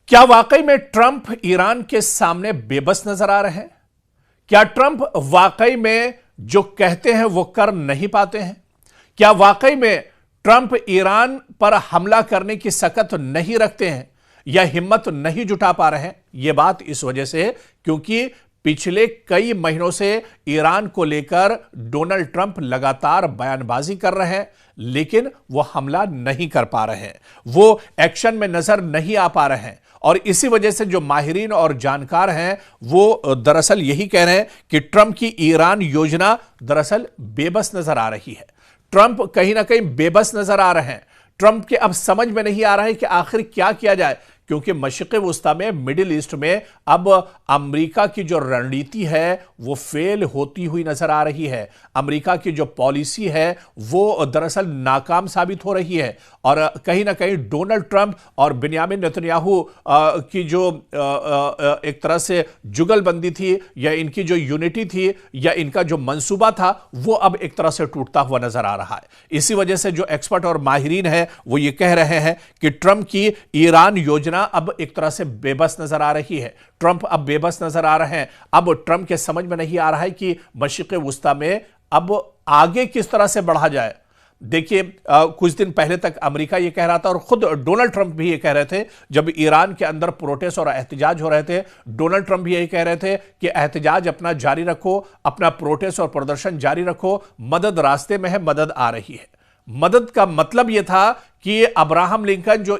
क्या वाकई में ट्रंप ईरान के सामने बेबस नजर आ रहे हैं? क्या ट्रंप वाकई में जो कहते हैं वो कर नहीं पाते हैं? क्या वाकई में ट्रंप ईरान पर हमला करने की सकत नहीं रखते हैं या हिम्मत नहीं जुटा पा रहे हैं? यह बात इस वजह से क्योंकि पिछले कई महीनों से ईरान को लेकर डोनाल्ड ट्रंप लगातार बयानबाजी कर रहे हैं, लेकिन वो हमला नहीं कर पा रहे हैं, वो एक्शन में नजर नहीं आ पा रहे हैं। और इसी वजह से जो माहिरीन और जानकार हैं वो दरअसल यही कह रहे हैं कि ट्रंप की ईरान योजना दरअसल बेबस नजर आ रही है। ट्रंप कहीं ना कहीं बेबस नजर आ रहे हैं। ट्रंप के अब समझ में नहीं आ रहा है कि आखिर क्या किया जाए, क्योंकि मशरिक़ वुस्ता में, मिडिल ईस्ट में अब अमेरिका की जो रणनीति है वो फेल होती हुई नजर आ रही है। अमेरिका की जो पॉलिसी है वो दरअसल नाकाम साबित हो रही है और कहीं ना कहीं डोनाल्ड ट्रंप और बिन्यामिन नेतन्याहू की जो एक तरह से जुगलबंदी थी या इनकी जो यूनिटी थी या इनका जो मंसूबा था वो अब एक तरह से टूटता हुआ नजर आ रहा है। इसी वजह से जो एक्सपर्ट और माहिरीन है वो ये कह रहे हैं कि ट्रंप की ईरान योजना अब एक तरह से बेबस नजर आ रही है। ट्रंप अब बेबस नजर आ रहे हैं। अब ट्रंप के समझ में नहीं आ रहा है कि मशरिक़ वुस्ता में अब आगे किस तरह से बढ़ा जाए। देखिए, कुछ दिन पहले तक अमेरिका ये कह रहा था और खुद डोनाल्ड ट्रंप भी ये कह रहे थे, जब ईरान के अंदर प्रोटेस्ट और एहतजाज हो रहे थे, डोनाल्ड ट्रंप भी यही कह रहे थे कि एहतजाज अपना जारी रखो, अपना प्रोटेस्ट और प्रदर्शन जारी रखो, मदद रास्ते में है, मदद आ रही है। मदद का मतलब यह था कि अब्राहम लिंकन जो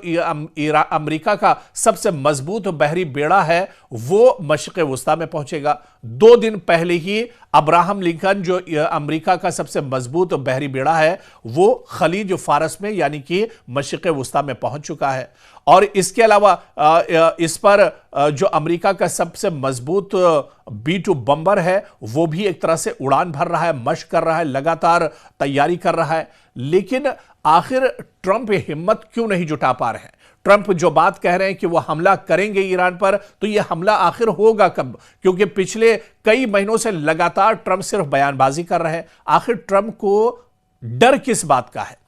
अमेरिका का सबसे मजबूत बहरी बेड़ा है वो मशरिक़ वुस्ता में पहुंचेगा। 2 दिन पहले ही अब्राहम लिंकन जो अमेरिका का सबसे मजबूत बहरी बेड़ा है वो खलीज फारस में यानी कि मशरिक़ वुस्ता में पहुंच चुका है। और इसके अलावा इस पर जो अमेरिका का सबसे मजबूत B-2 बम्बर है वो भी एक तरह से उड़ान भर रहा है, मशक कर रहा है, लगातार तैयारी कर रहा है। लेकिन आखिर ट्रंप हिम्मत क्यों नहीं जुटा पा रहे हैं? ट्रंप जो बात कह रहे हैं कि वो हमला करेंगे ईरान पर, तो ये हमला आखिर होगा कब? क्योंकि पिछले कई महीनों से लगातार ट्रंप सिर्फ बयानबाजी कर रहे हैं। आखिर ट्रंप को डर किस बात का है?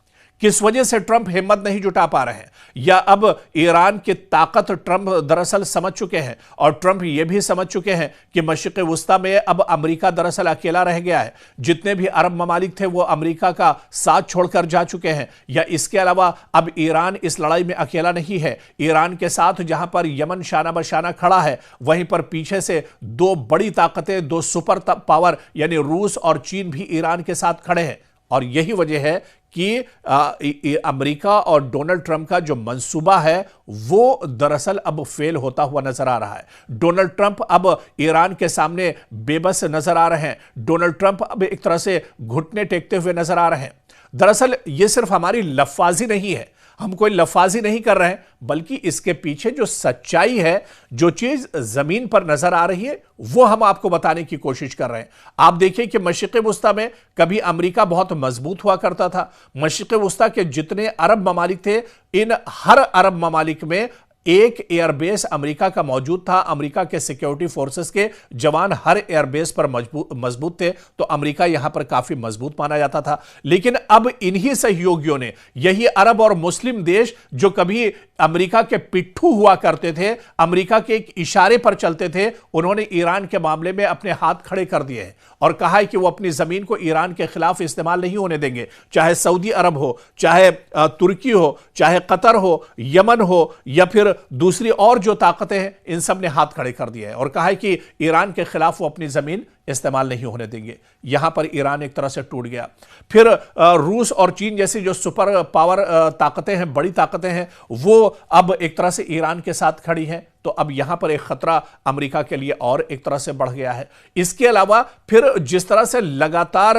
किस वजह से ट्रंप हिम्मत नहीं जुटा पा रहे हैं? या अब ईरान की ताकत ट्रंप दरअसल समझ चुके हैं और ट्रंप यह भी समझ चुके हैं कि मशरिक़ वुस्ता में अब अमेरिका दरअसल अकेला रह गया है। जितने भी अरब ममालिक थे वो अमेरिका का साथ छोड़कर जा चुके हैं। या इसके अलावा अब ईरान इस लड़ाई में अकेला नहीं है। ईरान के साथ जहां पर यमन शाना बशाना खड़ा है, वहीं पर पीछे से 2 बड़ी ताकतें, 2 सुपर पावर यानी रूस और चीन भी ईरान के साथ खड़े हैं। और यही वजह है कि अमेरिका और डोनाल्ड ट्रंप का जो मंसूबा है वो दरअसल अब फेल होता हुआ नजर आ रहा है। डोनाल्ड ट्रंप अब ईरान के सामने बेबस नजर आ रहे हैं। डोनाल्ड ट्रंप अब एक तरह से घुटने टेकते हुए नजर आ रहे हैं। दरअसल ये सिर्फ हमारी लफ्फाजी नहीं है, हम कोई लफ्फाजी नहीं कर रहे हैं, बल्कि इसके पीछे जो सच्चाई है, जो चीज जमीन पर नजर आ रही है वो हम आपको बताने की कोशिश कर रहे हैं। आप देखिए कि मशरिक़ वुस्ता में कभी अमेरिका बहुत मजबूत हुआ करता था। मशरिक़ वुस्ता के जितने अरब ममालिक थे, इन हर अरब ममालिक में एक एयरबेस अमेरिका का मौजूद था। अमेरिका के सिक्योरिटी फोर्सेस के जवान हर एयरबेस पर मजबूत थे, तो अमेरिका यहां पर काफी मजबूत माना जाता था। लेकिन अब इन्हीं सहयोगियों ने, यही अरब और मुस्लिम देश जो कभी अमेरिका के पिट्ठू हुआ करते थे, अमेरिका के एक इशारे पर चलते थे, उन्होंने ईरान के मामले में अपने हाथ खड़े कर दिए हैं और कहा है कि वो अपनी जमीन को ईरान के खिलाफ इस्तेमाल नहीं होने देंगे। चाहे सऊदी अरब हो, चाहे तुर्की हो, चाहे कतर हो, यमन हो या फिर दूसरी और जो ताकतें हैं, इन सब ने हाथ खड़े कर दिए हैं और कहा है कि ईरान के खिलाफ वो अपनी जमीन इस्तेमाल नहीं होने देंगे। यहां पर ईरान एक तरह से टूट गया। फिर रूस और चीन जैसी जो सुपर पावर ताकतें हैं, बड़ी ताकतें हैं, वो अब एक तरह से ईरान के साथ खड़ी हैं। तो अब यहां पर एक खतरा अमेरिका के लिए और एक तरह से बढ़ गया है। इसके अलावा फिर जिस तरह से लगातार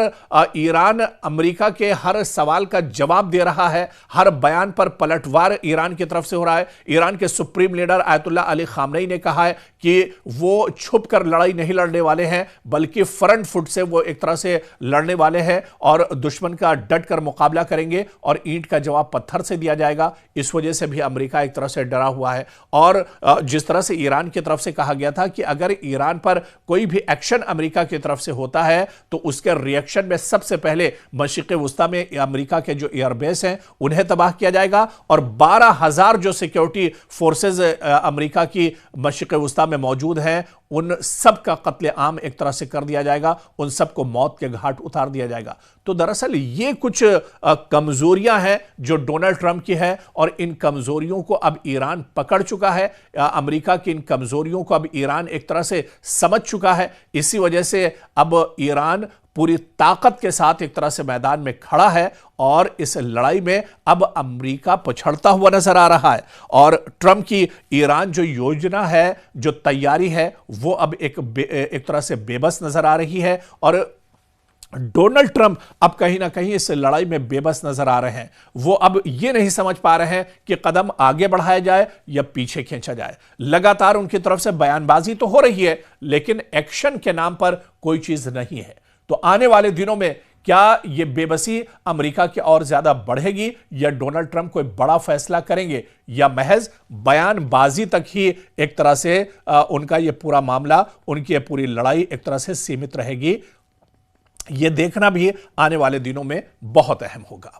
ईरान अमेरिका के हर सवाल का जवाब दे रहा है, हर बयान पर पलटवार ईरान की तरफ से हो रहा है। ईरान के supreme leader Ayatollah Ali Khamenei ने कहा है कि वो छुप कर लड़ाई नहीं लड़ने वाले हैं, बल्कि फ्रंट फुट से वो एक तरह से लड़ने वाले हैं और दुश्मन का डट कर मुकाबला करेंगे और ईंट का जवाब पत्थर से दिया जाएगा। इस वजह से भी अमेरिका एक तरह से डरा हुआ है। और जिस तरह से ईरान की तरफ से कहा गया था कि अगर ईरान पर कोई भी एक्शन अमेरिका की तरफ से होता है तो उसके रिएक्शन में सबसे पहले मशरिक़ वुस्ता में अमेरिका के जो एयरबेस हैं उन्हें तबाह किया जाएगा और 12,000 जो सिक्योरिटी फोर्सेज अमेरिका की मशरिक़ वुस्ता में मौजूद हैं उन सब का कत्ले आम एक तरह से कर दिया जाएगा, उन सबको मौत के घाट उतार दिया जाएगा। तो दरअसल ये कुछ कमजोरियां हैं जो डोनाल्ड ट्रंप की है और इन कमजोरियों को अब ईरान पकड़ चुका है। अमेरिका की इन कमजोरियों को अब ईरान एक तरह से समझ चुका है। इसी वजह से अब ईरान पूरी ताकत के साथ एक तरह से मैदान में खड़ा है और इस लड़ाई में अब अमेरिका पछड़ता हुआ नजर आ रहा है। और ट्रंप की ईरान जो योजना है, जो तैयारी है, वो अब एक तरह से बेबस नजर आ रही है और डोनाल्ड ट्रंप अब कहीं ना कहीं इस लड़ाई में बेबस नजर आ रहे हैं। वो अब ये नहीं समझ पा रहे हैं कि कदम आगे बढ़ाया जाए या पीछे खींचा जाए। लगातार उनकी तरफ से बयानबाजी तो हो रही है लेकिन एक्शन के नाम पर कोई चीज नहीं है। तो आने वाले दिनों में क्या यह बेबसी अमेरिका की और ज्यादा बढ़ेगी या डोनाल्ड ट्रंप कोई बड़ा फैसला करेंगे या महज बयानबाजी तक ही एक तरह से उनका यह पूरा मामला, उनकी यह पूरी लड़ाई एक तरह से सीमित रहेगी? यह देखना भी आने वाले दिनों में बहुत अहम होगा।